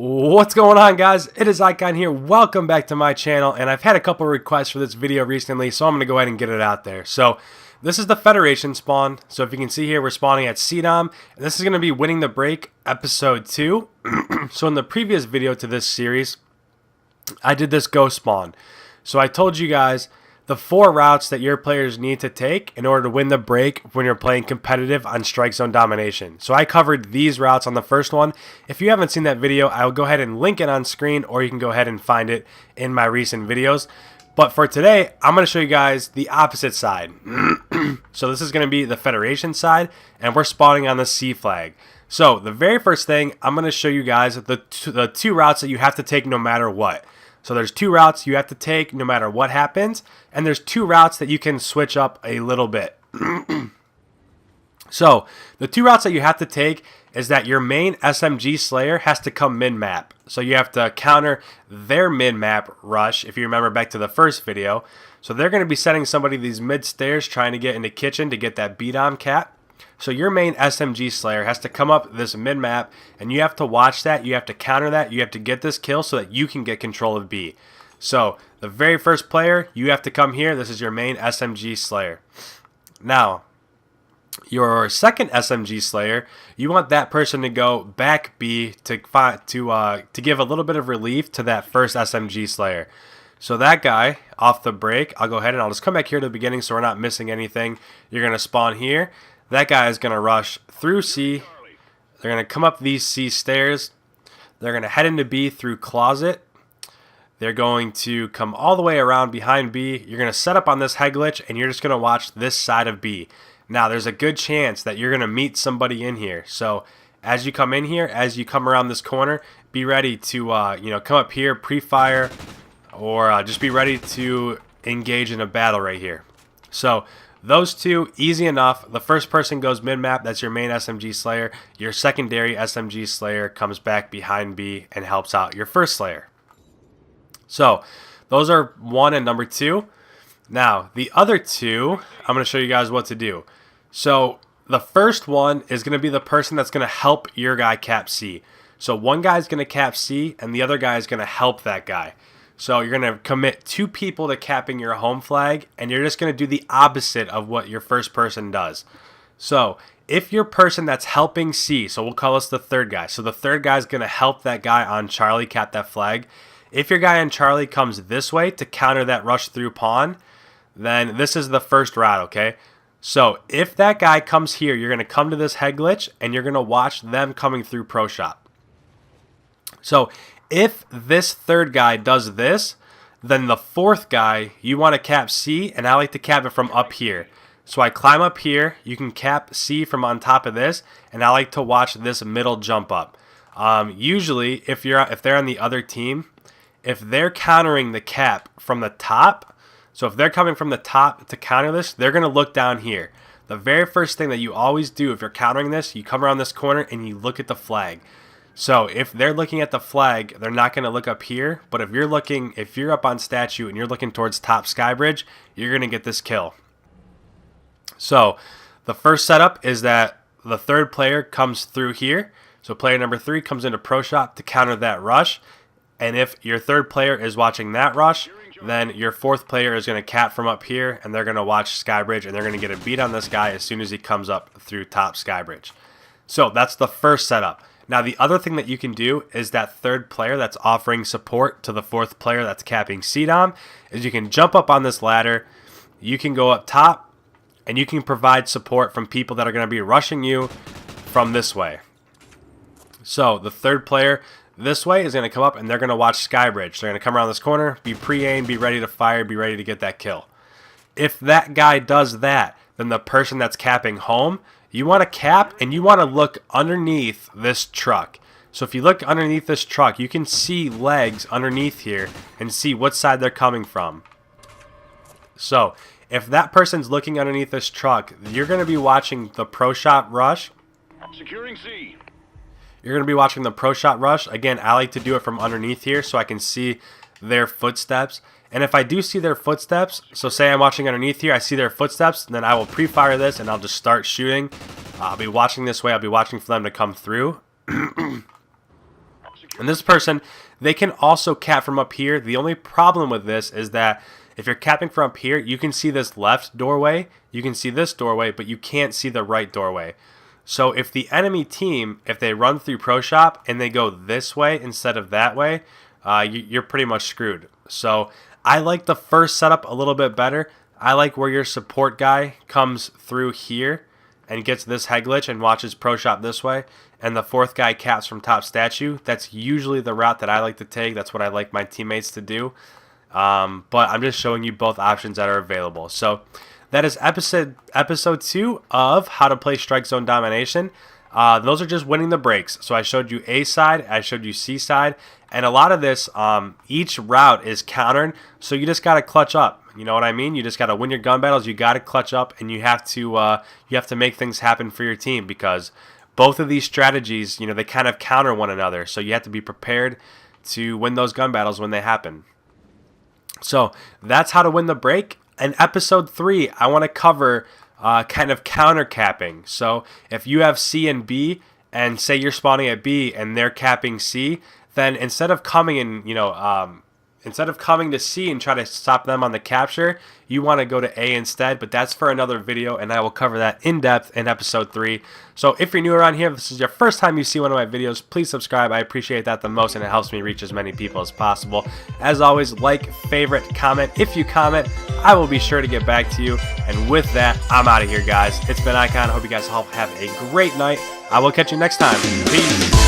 What's going on, guys? It is Icon here. Welcome back to my channel, and I've had a couple requests for this video recently, so I'm going to go ahead and get it out there. So this is the Federation spawn. So if you can see here, we're spawning at CDOM, and this is going to be Winning the Break episode 2. So in the previous video to this series, I did this ghost spawn. So I told you guys the 4 routes that your players need to take in order to win the break when you're playing competitive on Strikezone Domination. So I covered these routes on the first one. If you haven't seen that video, I will go ahead and link it on screen, or you can go ahead and find it in my recent videos. But for today, I'm going to show you guys the opposite side. So this is going to be the Federation side, and we're spawning on the C flag. So the very first thing, I'm going to show you guys the 2 routes that you have to take no matter what. So there's 2 routes you have to take no matter what happens, and there's 2 routes that you can switch up a little bit. So the 2 routes that you have to take is that your main SMG Slayer has to come mid-map. So you have to counter their mid-map rush, if you remember back to the first video. So they're going to be sending somebody these mid-stairs trying to get into kitchen to get that beat-on cap. So your main SMG Slayer has to come up this mid-map, and you have to watch that, you have to counter that, you have to get this kill so that you can get control of B. So the very first player, you have to come here. This is your main SMG Slayer. Now, your second SMG Slayer, you want that person to go back B to give a little bit of relief to that first SMG Slayer. So that guy, off the break, I'll go ahead and I'll just come back here to the beginning so we're not missing anything. You're going to spawn here. That guy is going to rush through C. They're going to come up these C stairs. They're going to head into B through closet. They're going to come all the way around behind B. You're going to set up on this head glitch, and you're just going to watch this side of B. Now, there's a good chance that you're going to meet somebody in here. So as you come in here, as you come around this corner, be ready to come up here, pre-fire, or just be ready to engage in a battle right here. So those 2, easy enough. The first person goes mid-map. That's your main SMG Slayer. Your secondary SMG Slayer comes back behind B and helps out your first Slayer. So those are 1 and number 2. Now, the other 2, I'm going to show you guys what to do. So the first one is going to be the person that's going to help your guy cap C. So one guy is going to cap C, and the other guy is going to help that guy. So you're going to commit 2 people to capping your home flag, and you're just going to do the opposite of what your first person does. So if your person that's helping C, so we'll call this the third guy. So the third guy is going to help that guy on Charlie cap that flag. If your guy on Charlie comes this way to counter that rush through pawn, then this is the first route, okay? So if that guy comes here, you're going to come to this head glitch, and you're going to watch them coming through pro shop. So if this third guy does this, then the fourth guy, you want to cap C, and I like to cap it from up here. So I climb up here, you can cap C from on top of this, and I like to watch this middle jump up. Usually, if they're on the other team, if they're countering the cap from the top, so if they're coming from the top to counter this, they're going to look down here. The very first thing that you always do if you're countering this, you come around this corner and you look at the flag. So if they're looking at the flag, they're not going to look up here. But if you're up on statue and you're looking towards top sky bridge, you're going to get this kill. So the first setup is that the third player comes through here. So player number 3 comes into pro shop to counter that rush. And if your third player is watching that rush, then your fourth player is going to cap from up here, and they're going to watch Skybridge, and they're going to get a beat on this guy as soon as he comes up through top Skybridge. So that's the first setup. Now, the other thing that you can do is that third player that's offering support to the fourth player that's capping CDOM is you can jump up on this ladder, you can go up top, and you can provide support from people that are going to be rushing you from this way. So the third player this way is going to come up, and they're going to watch Skybridge. They're going to come around this corner, be pre-aimed, be ready to fire, be ready to get that kill. If that guy does that, then the person that's capping home, you want to cap, and you want to look underneath this truck. So if you look underneath this truck, you can see legs underneath here and see what side they're coming from. So if that person's looking underneath this truck, you're going to be watching the pro shot rush. Securing C. You're going to be watching the pro shot rush. Again, I like to do it from underneath here so I can see their footsteps. And if I do see their footsteps, so say I'm watching underneath here, I see their footsteps, then I will pre-fire this and I'll just start shooting. I'll be watching this way. I'll be watching for them to come through. And this person, they can also cap from up here. The only problem with this is that if you're capping from up here, you can see this left doorway, you can see this doorway, but you can't see the right doorway. So if the enemy team, if they run through Pro Shop and they go this way instead of that way, you're pretty much screwed. So I like the first setup a little bit better. I like where your support guy comes through here and gets this head glitch and watches Pro Shop this way, and the fourth guy caps from top statue. That's usually the route that I like to take. That's what I like my teammates to do. But I'm just showing you both options that are available. So that is episode 2 of how to play Strikezone Domination. Those are just winning the breaks. So I showed you A side, I showed you C side, and a lot of this, each route is countered. So you just gotta clutch up. You know what I mean? You just gotta win your gun battles. You gotta clutch up, and you have to make things happen for your team, because both of these strategies, you know, they kind of counter one another. So you have to be prepared to win those gun battles when they happen. So that's how to win the break. In episode 3, I want to cover kind of counter capping. So if you have C and B, and say you're spawning at B and they're capping C, then instead of coming in, instead of coming to C and try to stop them on the capture, you want to go to A instead. But that's for another video, and I will cover that in depth in episode 3. So if you're new around here, if this is your first time you see one of my videos, please subscribe. I appreciate that the most, and it helps me reach as many people as possible. As always, like, favorite, comment. If you comment, I will be sure to get back to you. And with that, I'm out of here, guys. It's been Icon. I hope you guys all have a great night. I will catch you next time. Peace.